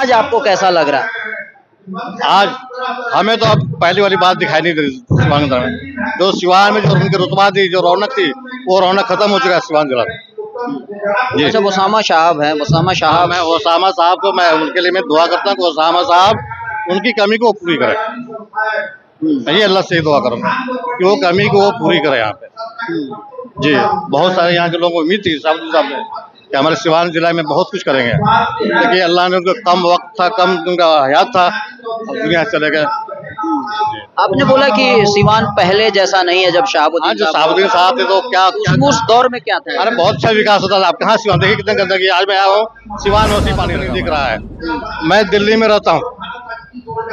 आज आपको कैसा लग रहा है? आज हमें तो अब पहली वाली बात दिखाई नहीं दे रही सिवान जिला में। जो सिवान में जो उनकी रुतबा थी, जो रौनक थी, वो रौनक खत्म हो चुका है सिवान जिला में। जी अच्छा, ओसामा साहब हैं, ओसामा साहब मैं ओसामा साहब को, मैं उनके लिए मैं दुआ करता हूँ कि ओसामा साहब उनकी कमी को पूरी करें। मैं ये अल्लाह से दुआ करूंगा कि वो कमी को वो पूरी करे यहाँ पे। जी बहुत सारे यहाँ के लोगों को उम्मीद थी साहब ने कि हमारे सिवान जिला में बहुत कुछ करेंगे, लेकिन अल्लाह ने उनको कम वक्त था, कम उनका हयात था, अब दुनिया से चले गए। आपने बोला कि सिवान पहले जैसा नहीं है जब हाँ, जो शहाबुद्दीन साहब थे तो क्या उस दौर में क्या था? अरे बहुत अच्छा विकास होता था। आप कहाँ सिवान देखिए कितने गंदगी, आज मैं आया हूँ सिवान वैसी पानी नहीं दिख रहा है। मैं दिल्ली में रहता हूँ,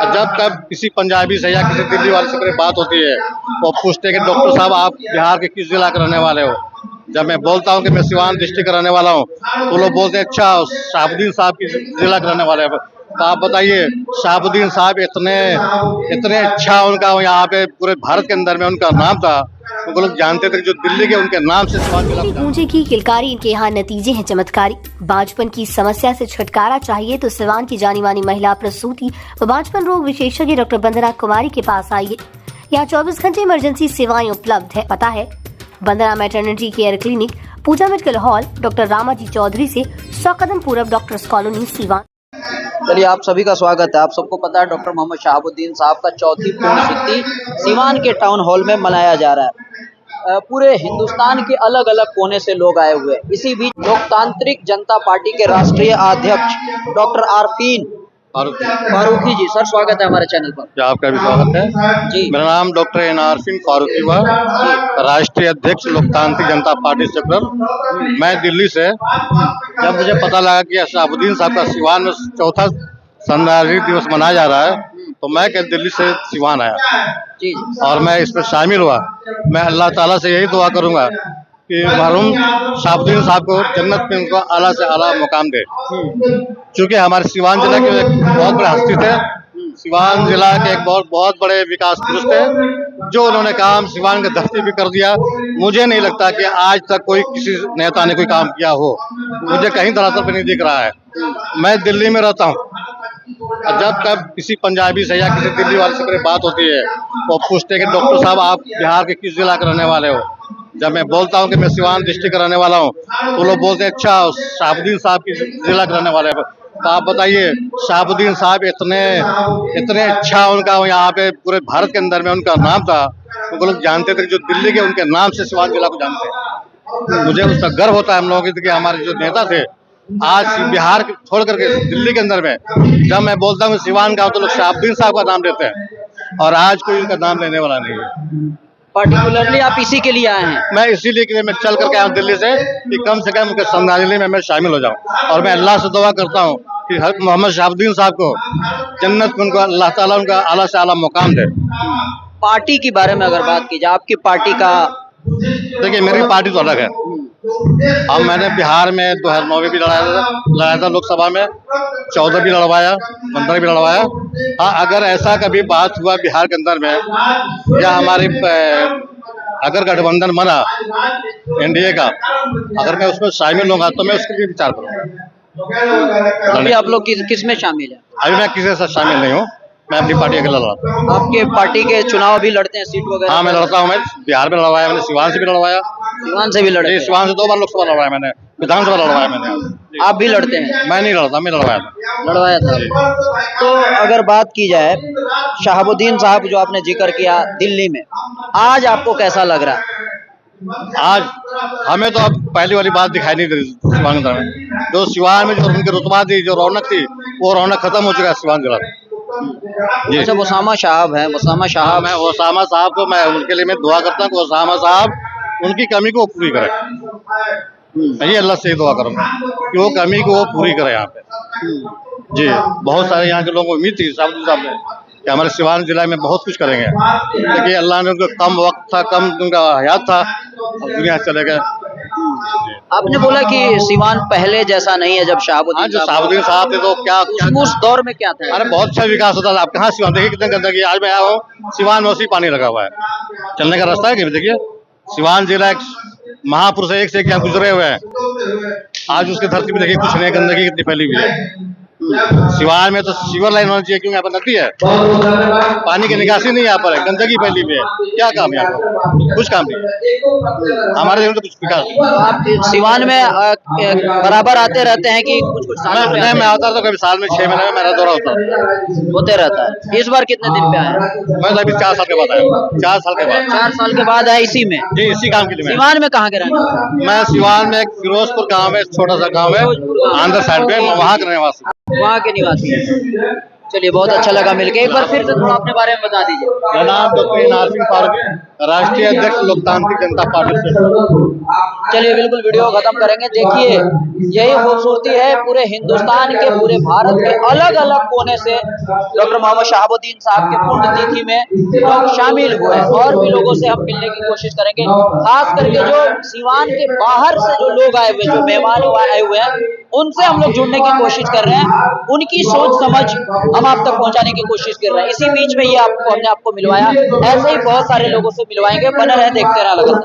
जब कब किसी पंजाबी से या किसी दिल्ली वाले से मेरी बात होती है वो पूछते हैं कि डॉक्टर साहब आप बिहार के किस जिला के रहने वाले हो। जब मैं बोलता हूँ कि मैं सिवान डिस्ट्रिक्ट का रहने वाला हूँ तो लोग बोलते हैं अच्छा शहाबुद्दीन साहब किस जिला के रहने वाले हैं। तो आप बताइए, शहाबुद्दीन साहब इतने अच्छा उनका यहाँ पे पूरे भारत के अंदर में उनका नाम था, उनको लोग जानते थे जो दिल्ली के उनके नाम से सिवान जिला। गूंजे की किलकारी, इनके यहाँ नतीजे हैं चमत्कारी। बांझपन की समस्या से छुटकारा चाहिए तो सिवान की जानी मानी महिला प्रसूति व बांझपन रोग विशेषज्ञ डॉक्टर वंदना कुमारी के पास आइए। यहाँ 24 घंटे इमरजेंसी सेवाएं उपलब्ध है। पता है Vandana maternity care clinic, Pooja medical hall, doctor Ramaji Chaudhary से 100 कदम पूर्व, डॉक्टर्स कॉलोनी, सिवान। चलिए, आप सभी का स्वागत है। आप सबको पता है डॉक्टर मोहम्मद शहाबुद्दीन साहब का चौथी पुण्यतिथि सिवान के टाउन हॉल में मनाया जा रहा है। पूरे हिंदुस्तान के अलग अलग कोने से लोग आए हुए हैं। इसी बीच लोकतांत्रिक जनता पार्टी के राष्ट्रीय अध्यक्ष डॉक्टर आरफीन फारूकी जी, सर स्वागत है हमारे चैनल पर। आपका भी स्वागत है जी। मेरा नाम डॉक्टर आरफीन फारूकी हुआ, राष्ट्रीय अध्यक्ष लोकतांत्रिक जनता पार्टी सेक्टर। मैं दिल्ली से, जब मुझे पता लगा कि शहाबुद्दीन साहब का सिवान में चौथा संधारित दिवस मनाया जा रहा है तो मैं दिल्ली से सिवान आया जी। और मैं इसमें शामिल हुआ। मैं अल्लाह ताला से यही दुआ करूंगा कि मरहूम शहाबुद्दीन साहब को जन्नत में उनको आला से आला मुकाम दे। क्योंकि हमारे सिवान जिला के एक बहुत बड़े हस्ती थे, सिवान जिला के एक बहुत बड़े विकास पुरुष थे, जो उन्होंने काम सिवान के धरती पे कर दिया। मुझे नहीं लगता कि आज तक कोई किसी नेता ने कोई काम किया हो, मुझे कहीं दरअसल पे नहीं दिख रहा है। मैं दिल्ली में रहता हूँ, जब कब किसी पंजाबी से या किसी दिल्ली वाले से मेरी बात होती है वो पूछते हैं कि डॉक्टर साहब आप बिहार के किस जिला के रहने वाले हो। जब मैं बोलता हूँ कि मैं सिवान डिस्ट्रिक्ट का रहने वाला हूँ तो लोग बोलते हैं अच्छा शहाबुद्दीन साहब किस जिला के रहने वाले हैं। तो आप बताइए, शहाबुद्दीन साहब इतने अच्छा उनका यहाँ पे पूरे भारत के अंदर में उनका नाम था, उनको लोग जानते थे जो दिल्ली के उनके नाम से सिवान जिला को जानते हैं। मुझे उसका गर्व होता है हम लोगों की, हमारे जो नेता थे आज बिहार छोड़ करके दिल्ली के अंदर में जब मैं बोलता हूँ सिवान का तो लोग शहाबुद्दीन साहब का नाम लेते हैं और आज कोई उनका नाम लेने वाला नहीं है। पार्टिकुलरली आप इसी के लिए आए हैं? मैं इसीलिए कि मैं चल करके आया हूँ दिल्ली से कि कम से कम उनके श्रद्धांजलि में मैं शामिल हो जाऊँ और मैं अल्लाह से दुआ करता हूँ कि मोहम्मद शहाबुद्दीन साहब को जन्नत में उनको अल्लाह ताला उनका आला से आला मुकाम दे। पार्टी के बारे में अगर बात की जाए, आपकी पार्टी का, देखिए मेरी पार्टी तो अलग है। अब मैंने बिहार में 2009 में भी लड़ाया था लोकसभा में, 14 भी लड़वाया, 15 भी लड़वाया। हाँ, अगर ऐसा कभी बात हुआ बिहार के अंदर में या हमारी अगर गठबंधन बना एनडीए का, अगर मैं उसमें शामिल होगा तो मैं उसके लिए विचार करूँगा। अभी आप लोग किस में शामिल हैं? अभी मैं किसी के साथ शामिल नहीं हूँ, मैं अपनी पार्टी अकेला लड़ता हूँ। आपके पार्टी के चुनाव भी लड़ते हैं, सीट वगैरह? हाँ मैं लड़ता हूँ। मैं बिहार में लड़वाया, मैंने सिवान से भी लड़वाया। सिवान से भी लड़े? सिवान से 2 बार लोकसभा लड़वाया मैंने, विधानसभा लड़वाया मैंने। आप भी लड़ते हैं? मैं नहीं लड़ता, मैं लड़वाया था। तो अगर बात की जाए शहाबुद्दीन साहब जो आपने जिक्र किया दिल्ली में, आज आपको कैसा लग रहा है? आज हमें तो अब पहली वाली बात दिखाई नहीं दे रही सिवान जिला में। जो सिवान में जो उनकी रुतबा थी, जो रौनक थी, वो रौनक खत्म हो चुका है सिवान जिला में। अच्छा, ओसामा साहब हैं, ओसामा साहब। मैं ओसामा साहब को, मैं उनके लिए मैं दुआ करता हूँ कि ओसामा साहब उनकी कमी को पूरी करें। मैं ये अल्लाह से दुआ करूंगा कि वो कमी को वो पूरी करे यहाँ पे। जी बहुत सारे यहाँ के लोगों को उम्मीद थी साहब ने कि हमारे सिवान जिला में बहुत कुछ करेंगे, लेकिन अल्लाह ने उनको कम वक्त था, कम उनका हयात था, अब दुनिया से चले गए। आपने बोला कि सिवान पहले जैसा नहीं है जब शहाबुद्दीन, जो शहाबुद्दीन साहब थे तो क्या उस दौर में क्या था? अरे बहुत अच्छा विकास होता था। आप कहाँ सिवान देखिए कितने गंदगी, आज मैं आया हूँ सिवान में वैसी पानी लगा हुआ है, चलने का रास्ता है कि देखिए सिवान जिला एक महापुरुष एक से क्या गुजरे हुए हैं, आज उसके धरती पे देखिए कुछ नहीं, गंदगी कितनी फैली हुई है। सिवान में तो सीवर लाइन होनी चाहिए, क्योंकि यहाँ पर नदी है, पानी की निकासी नहीं यहाँ पर है, गंदगी फैली हुई है। क्या काम है यहाँ पर? कुछ काम नहीं है हमारे देश में तो कुछ विकास नहीं। आप सिवान में बराबर आते रहते हैं कि कुछ कुछ सालों पे मैं आता तो कभी साल में 6 महीने में मेरा दौरा होता है। होते रहता है। इस बार कितने दिन पे आए? मैं तो अभी 4 साल के बाद आया, 4 साल के बाद। 4 साल के बाद आए इसी में? जी, इसी काम के लिए मैं। सिवान में कहाँ के रहने वाले? मैं सिवान में एक फिरोजपुर गांव है, छोटा सा गांव है आंध्र साइड पे, मैं वहाँ का रहने वासी हूँ। वहाँ के निवासी हैं। चलिए, बहुत अच्छा लगा मिलके। एक बार फिर से थोड़ा अपने बारे में बता दीजिए। मेरा नाम डॉक्टर NR सिंह फारूक है, राष्ट्रीय अध्यक्ष लोकतांत्रिक जनता पार्टी से। चलिए, बिल्कुल वीडियो खत्म करेंगे। देखिए, यही खूबसूरती है पूरे हिंदुस्तान के, पूरे भारत के अलग अलग कोने से डॉक्टर मोहम्मद शहाबुद्दीन साहब के पुण्यतिथि में लोग शामिल हुए, और भी लोगों से हम मिलने की कोशिश करेंगे। खास करके जो सिवान के बाहर से जो लोग आए हुए, जो मेहमान आए हुए हैं, उनसे हम लोग जुड़ने की कोशिश कर रहे हैं। उनकी सोच समझ हम आप तक पहुंचाने की कोशिश कर रहे हैं। इसी बीच में ये हमने आपको मिलवाया। ऐसे ही बहुत सारे लोगों से मिलवाएंगे। बने रहे, देखते रहे लगातार।